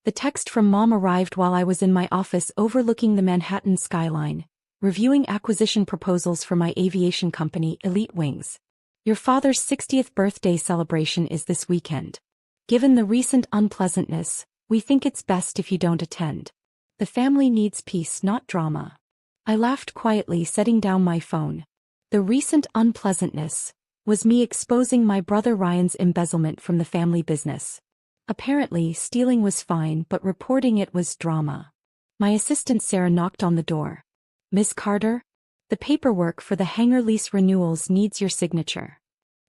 The text from Mom arrived while I was in my office overlooking the Manhattan skyline, reviewing acquisition proposals for my aviation company, Elite Wings. Your father's 60th birthday celebration is this weekend. Given the recent unpleasantness, we think it's best if you don't attend. The family needs peace, not drama. I laughed quietly, setting down my phone. The recent unpleasantness was me exposing my brother Ryan's embezzlement from the family business. Apparently, stealing was fine, but reporting it was drama. My assistant Sarah knocked on the door. Miss Carter? The paperwork for the hangar lease renewals needs your signature.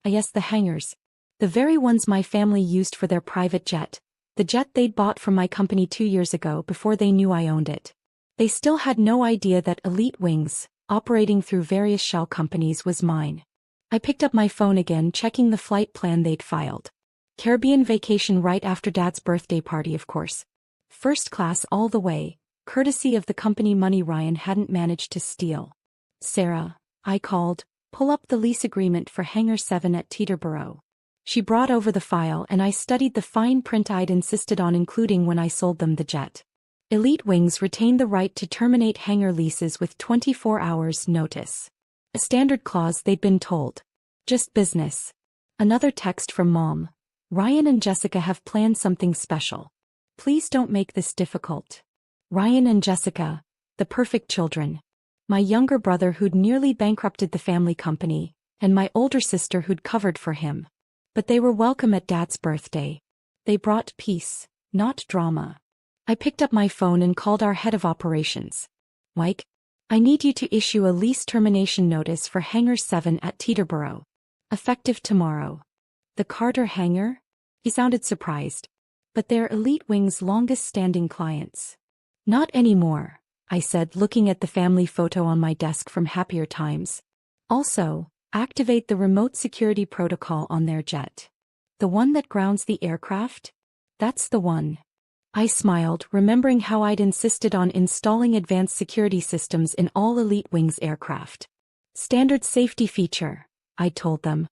Yes, the hangars. The very ones my family used for their private jet. The jet they'd bought from my company 2 years ago before they knew I owned it. They still had no idea that Elite Wings, operating through various shell companies, was mine. I picked up my phone again, checking the flight plan they'd filed. Caribbean vacation right after Dad's birthday party, of course. First class all the way, courtesy of the company money Ryan hadn't managed to steal. Sarah, I called, pull up the lease agreement for Hangar 7 at Teterboro. She brought over the file and I studied the fine print I'd insisted on including when I sold them the jet. Elite Wings retained the right to terminate hangar leases with 24 hours notice. A standard clause, they'd been told. Just business. Another text from Mom. Ryan and Jessica have planned something special. Please don't make this difficult. Ryan and Jessica, the perfect children. My younger brother who'd nearly bankrupted the family company, and my older sister who'd covered for him. But they were welcome at Dad's birthday. They brought peace, not drama. I picked up my phone and called our head of operations. Mike, I need you to issue a lease termination notice for Hangar 7 at Teterboro. Effective tomorrow. The Carter hangar? He sounded surprised. But they're Elite Wings' longest-standing clients. Not anymore, I said, looking at the family photo on my desk from happier times. Also, activate the remote security protocol on their jet. The one that grounds the aircraft? That's the one. I smiled, remembering how I'd insisted on installing advanced security systems in all Elite Wings aircraft. Standard safety feature, I told them.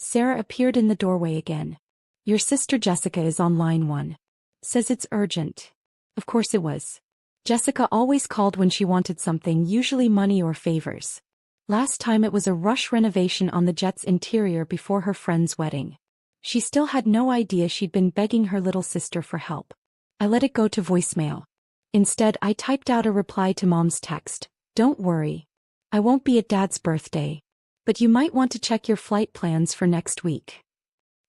Sarah appeared in the doorway again. Your sister Jessica is on line 1. Says it's urgent. Of course it was. Jessica always called when she wanted something, usually money or favors. Last time it was a rush renovation on the jet's interior before her friend's wedding. She still had no idea she'd been begging her little sister for help. I let it go to voicemail. Instead, I typed out a reply to Mom's text. Don't worry. I won't be at Dad's birthday. But you might want to check your flight plans for next week.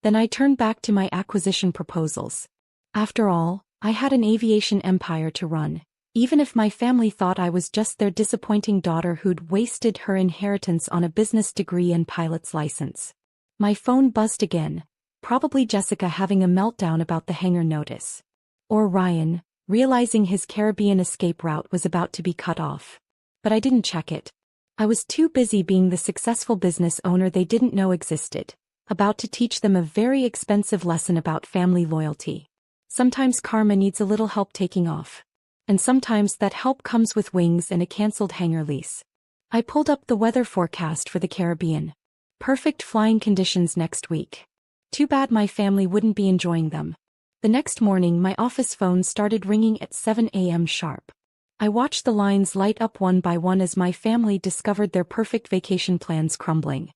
Then I turned back to my acquisition proposals. After all, I had an aviation empire to run, even if my family thought I was just their disappointing daughter who'd wasted her inheritance on a business degree and pilot's license. My phone buzzed again, probably Jessica having a meltdown about the hangar notice. Or Ryan, realizing his Caribbean escape route was about to be cut off. But I didn't check it. I was too busy being the successful business owner they didn't know existed, about to teach them a very expensive lesson about family loyalty. Sometimes karma needs a little help taking off. And sometimes that help comes with wings and a cancelled hangar lease. I pulled up the weather forecast for the Caribbean. Perfect flying conditions next week. Too bad my family wouldn't be enjoying them. The next morning my office phone started ringing at 7 a.m. sharp. I watched the lines light up one by one as my family discovered their perfect vacation plans crumbling.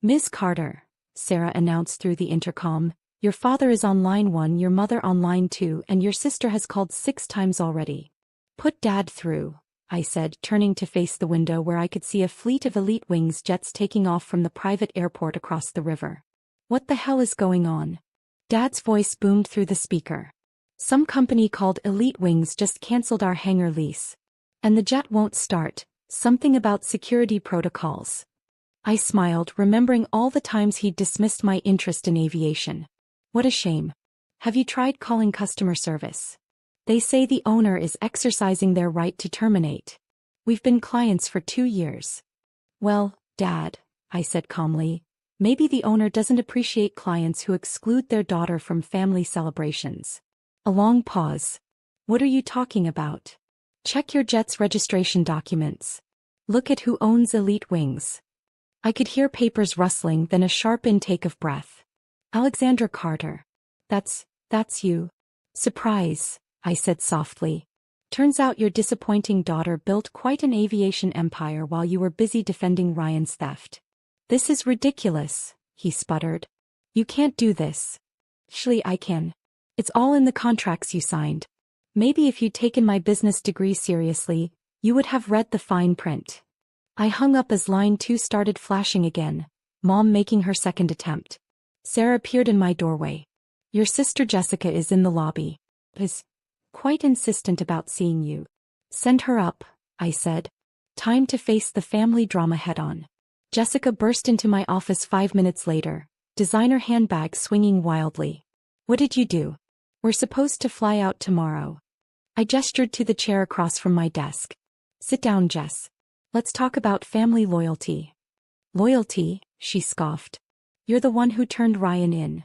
Ms. Carter, Sarah announced through the intercom, your father is on line 1, your mother on line 2, and your sister has called 6 times already. Put Dad through, I said, turning to face the window where I could see a fleet of Elite Wings jets taking off from the private airport across the river. What the hell is going on? Dad's voice boomed through the speaker. Some company called Elite Wings just canceled our hangar lease. And the jet won't start, something about security protocols. I smiled, remembering all the times he'd dismissed my interest in aviation. What a shame. Have you tried calling customer service? They say the owner is exercising their right to terminate. We've been clients for 2 years. Well, Dad, I said calmly, maybe the owner doesn't appreciate clients who exclude their daughter from family celebrations. A long pause. What are you talking about? Check your jet's registration documents. Look at who owns Elite Wings. I could hear papers rustling, then a sharp intake of breath. Alexandra Carter. That's you. Surprise, I said softly. Turns out your disappointing daughter built quite an aviation empire while you were busy defending Ryan's theft. This is ridiculous, he sputtered. You can't do this. Actually, I can. It's all in the contracts you signed. Maybe if you'd taken my business degree seriously, you would have read the fine print. I hung up as line 2 started flashing again, Mom making her second attempt. Sarah appeared in my doorway. Your sister Jessica is in the lobby. Is quite insistent about seeing you. Send her up, I said. Time to face the family drama head-on. Jessica burst into my office 5 minutes later, designer handbag swinging wildly. What did you do? We're supposed to fly out tomorrow. I gestured to the chair across from my desk. Sit down, Jess. Let's talk about family loyalty. Loyalty, she scoffed. You're the one who turned Ryan in.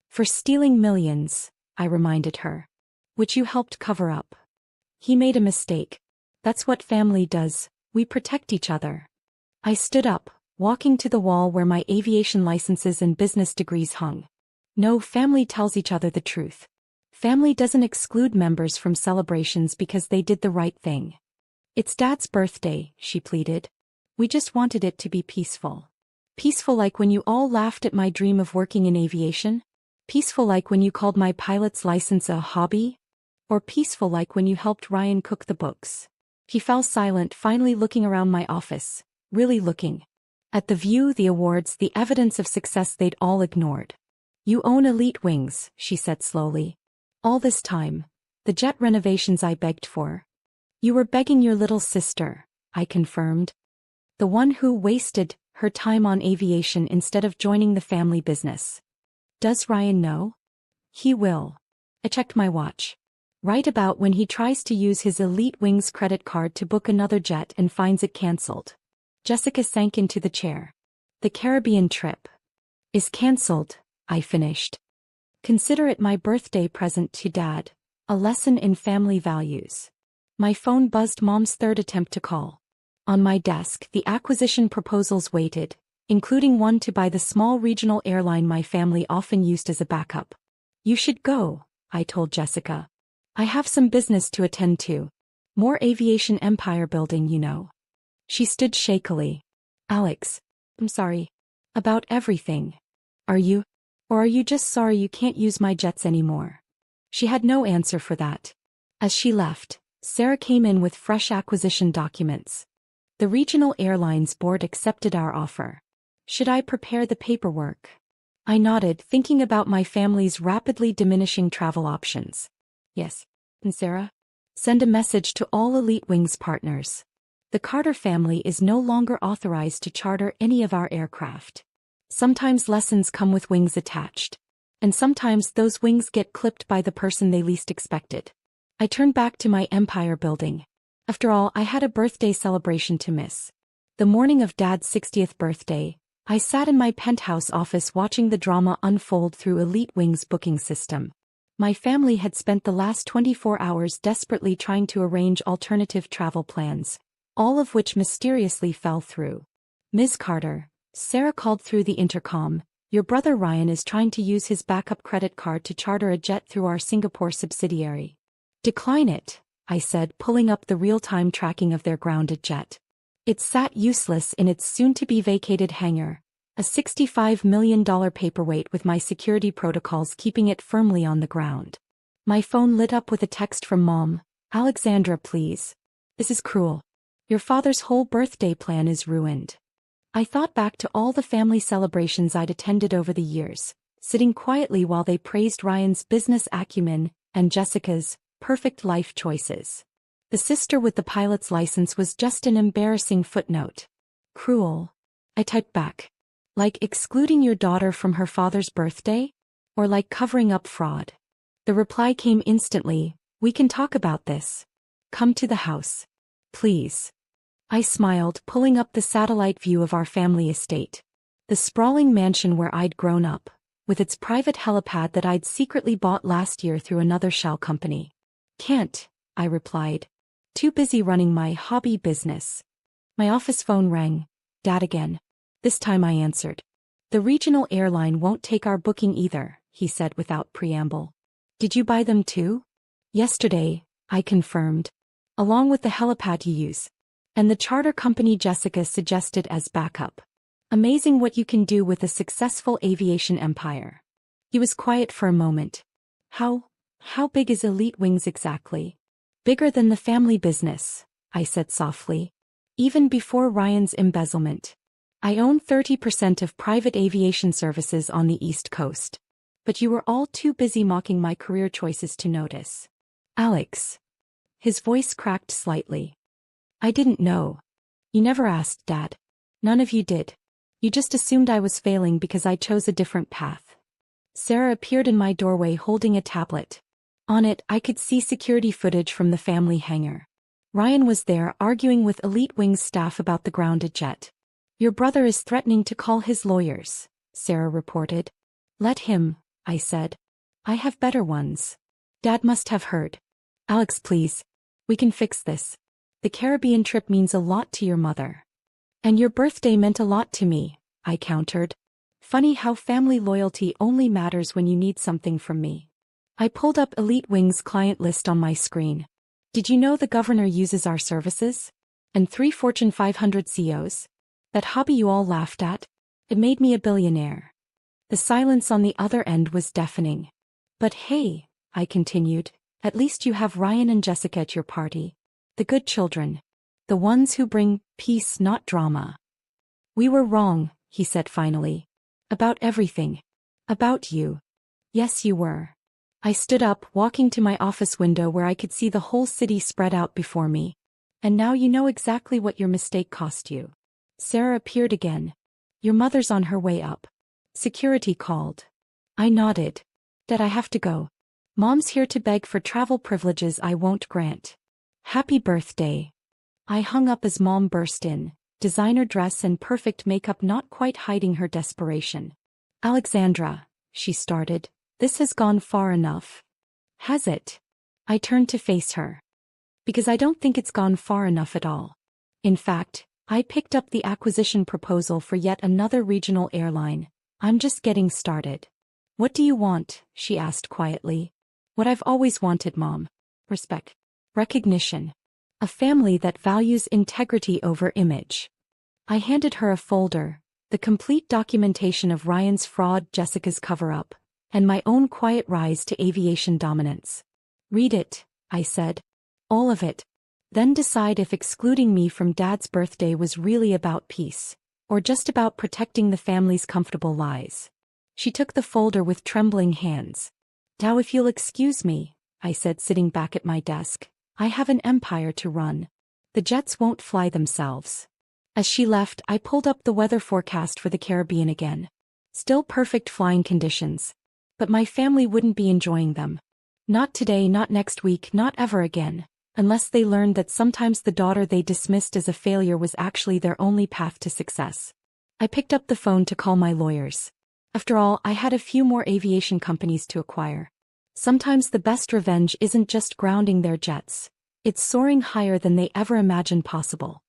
For stealing millions, I reminded her. Which you helped cover up. He made a mistake. That's what family does, we protect each other. I stood up, walking to the wall where my aviation licenses and business degrees hung. No, family tells each other the truth. Family doesn't exclude members from celebrations because they did the right thing. It's Dad's birthday, she pleaded. We just wanted it to be peaceful. Peaceful like when you all laughed at my dream of working in aviation? Peaceful like when you called my pilot's license a hobby? Or peaceful like when you helped Ryan cook the books? He fell silent, finally looking around my office, really looking. At the view, the awards, the evidence of success they'd all ignored. You own elite wings, she said slowly. All this time, the jet renovations I begged for. You were begging your little sister, I confirmed. The one who wasted her time on aviation instead of joining the family business. Does Ryan know? He will. I checked my watch. Right about when he tries to use his Elite Wings credit card to book another jet and finds it cancelled. Jessica sank into the chair. The Caribbean trip is cancelled, I finished. Consider it my birthday present to Dad, a lesson in family values. My phone buzzed. Mom's third attempt to call. On my desk, the acquisition proposals waited, including one to buy the small regional airline my family often used as a backup. You should go, I told Jessica. I have some business to attend to. More aviation empire building, you know. She stood shakily. Alex, I'm sorry. About everything. Are you? Or are you just sorry you can't use my jets anymore? She had no answer for that. As she left, Sarah came in with fresh acquisition documents. The regional airlines board accepted our offer. Should I prepare the paperwork? I nodded, thinking about my family's rapidly diminishing travel options. Yes. And Sarah? Send a message to all Elite Wings partners. The Carter family is no longer authorized to charter any of our aircraft. Sometimes lessons come with wings attached. And sometimes those wings get clipped by the person they least expected. I turned back to my empire building. After all, I had a birthday celebration to miss. The morning of Dad's 60th birthday, I sat in my penthouse office watching the drama unfold through Elite Wings' booking system. My family had spent the last 24 hours desperately trying to arrange alternative travel plans, all of which mysteriously fell through. Ms. Carter, Sarah called through the intercom, your brother Ryan is trying to use his backup credit card to charter a jet through our Singapore subsidiary. Decline it, I said, pulling up the real-time tracking of their grounded jet. It sat useless in its soon-to-be-vacated hangar, a $65 million paperweight with my security protocols keeping it firmly on the ground. My phone lit up with a text from Mom. Alexandra, please. This is cruel. Your father's whole birthday plan is ruined. I thought back to all the family celebrations I'd attended over the years, sitting quietly while they praised Ryan's business acumen and Jessica's perfect life choices. The sister with the pilot's license was just an embarrassing footnote. Cruel. I typed back. Like excluding your daughter from her father's birthday? Or like covering up fraud? The reply came instantly. We can talk about this. Come to the house. Please. I smiled, pulling up the satellite view of our family estate. The sprawling mansion where I'd grown up, with its private helipad that I'd secretly bought last year through another shell company. Can't, I replied. Too busy running my hobby business. My office phone rang. Dad again. This time I answered. The regional airline won't take our booking either, he said without preamble. Did you buy them too? Yesterday, I confirmed. Along with the helipad you use. And the charter company Jessica suggested as backup. Amazing what you can do with a successful aviation empire. He was quiet for a moment. How big is Elite Wings exactly? Bigger than the family business, I said softly. Even before Ryan's embezzlement. I own 30% of private aviation services on the East Coast. But you were all too busy mocking my career choices to notice. Alex. His voice cracked slightly. I didn't know. You never asked, Dad. None of you did. You just assumed I was failing because I chose a different path. Sarah appeared in my doorway holding a tablet. On it, I could see security footage from the family hangar. Ryan was there arguing with Elite Wings staff about the grounded jet. Your brother is threatening to call his lawyers, Sarah reported. Let him, I said. I have better ones. Dad must have heard. Alex, please. We can fix this. The Caribbean trip means a lot to your mother. And your birthday meant a lot to me, I countered. Funny how family loyalty only matters when you need something from me. I pulled up Elite Wings' client list on my screen. Did you know the governor uses our services? And 3 Fortune 500 CEOs? That hobby you all laughed at? It made me a billionaire. The silence on the other end was deafening. But hey, I continued, at least you have Ryan and Jessica at your party. The good children. The ones who bring peace, not drama. We were wrong, he said finally. About everything. About you. Yes, you were. I stood up, walking to my office window where I could see the whole city spread out before me. And now you know exactly what your mistake cost you. Sarah appeared again. Your mother's on her way up. Security called. I nodded. Dad, I have to go. Mom's here to beg for travel privileges I won't grant. Happy birthday. I hung up as Mom burst in, designer dress and perfect makeup not quite hiding her desperation. Alexandra, she started, this has gone far enough. Has it? I turned to face her. Because I don't think it's gone far enough at all. In fact, I picked up the acquisition proposal for yet another regional airline. I'm just getting started. What do you want? She asked quietly. What I've always wanted, Mom. Respect. Recognition. A family that values integrity over image. I handed her a folder, the complete documentation of Ryan's fraud, Jessica's cover-up, and my own quiet rise to aviation dominance. Read it, I said. All of it. Then decide if excluding me from Dad's birthday was really about peace, or just about protecting the family's comfortable lies. She took the folder with trembling hands. Now if you'll excuse me, I said sitting back at my desk. I have an empire to run. The jets won't fly themselves. As she left, I pulled up the weather forecast for the Caribbean again. Still perfect flying conditions. But my family wouldn't be enjoying them. Not today, not next week, not ever again. Unless they learned that sometimes the daughter they dismissed as a failure was actually their only path to success. I picked up the phone to call my lawyers. After all, I had a few more aviation companies to acquire. Sometimes the best revenge isn't just grounding their jets. It's soaring higher than they ever imagined possible.